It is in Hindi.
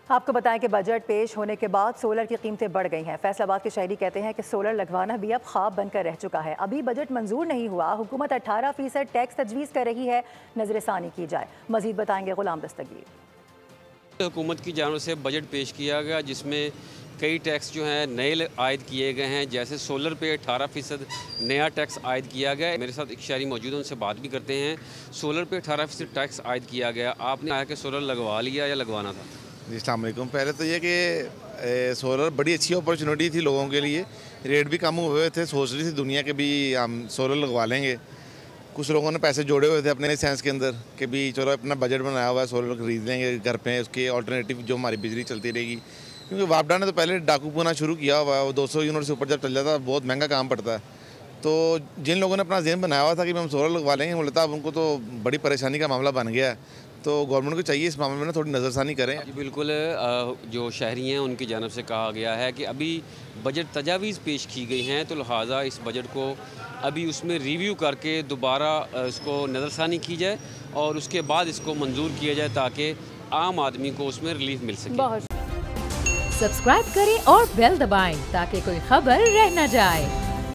आपको बताएं कि बजट पेश होने के बाद सोलर की कीमतें बढ़ गई हैं। फैसलाबाद के शहरी कहते हैं कि सोलर लगवाना भी अब ख्वाब बनकर रह चुका है। अभी बजट मंजूर नहीं हुआ, हुकूमत 18% टैक्स तजवीज़ कर रही है, नजरसानी की जाए। मजीद बताएंगे गुलाम दस्तगीर। हुकूमत की जानब से बजट पेश किया गया जिसमें कई टैक्स जो हैं नए आयद किए गए हैं। जैसे सोलर पे 18% नया टैक्स आयद किया गया है। मेरे साथ एक शहरी मौजूद है, उनसे बात भी करते हैं। सोलर पे 18% टैक्स आयद किया गया, आपने आया कि सोलर लगवा लिया या लगवाना था? जी अस्सलाम वालेकुम। पहले तो ये कि सोलर बड़ी अच्छी अपॉर्चुनिटी थी लोगों के लिए, रेट भी कम हुए थे, सोच रही थी दुनिया के भी हम सोलर लगवा लेंगे। कुछ लोगों ने पैसे जोड़े हुए थे अपने सेंस के अंदर कि भी चलो अपना बजट बनाया हुआ है, सोलर खरीद लेंगे घर पे, उसके ऑल्टरनेटिव जो हमारी बिजली चलती रहेगी। क्योंकि वापडा ने तो पहले डाकू पुना शुरू किया हुआ है, वो 200 यूनिट से ऊपर जब चल जाता है बहुत महंगा काम पड़ता है। तो जिन लोगों ने अपना ज़हन बनाया हुआ था कि हम सोलर लगवा लेंगे, बोलता अब उनको तो बड़ी परेशानी का मामला बन गया है। तो गवर्नमेंट को चाहिए इस मामले में ना थोड़ी नज़रसानी करें। जी बिल्कुल, जो शहरी हैं उनकी जानब से कहा गया है कि अभी बजट तजावीज़ पेश की गई हैं, तो लिहाजा इस बजट को अभी उसमें रिव्यू करके दोबारा इसको नज़रसानी की जाए और उसके बाद इसको मंजूर किया जाए ताकि आम आदमी को उसमें रिलीफ मिल सके। सब्सक्राइब करें और बेल दबाएं ताकि कोई खबर रह न जाए।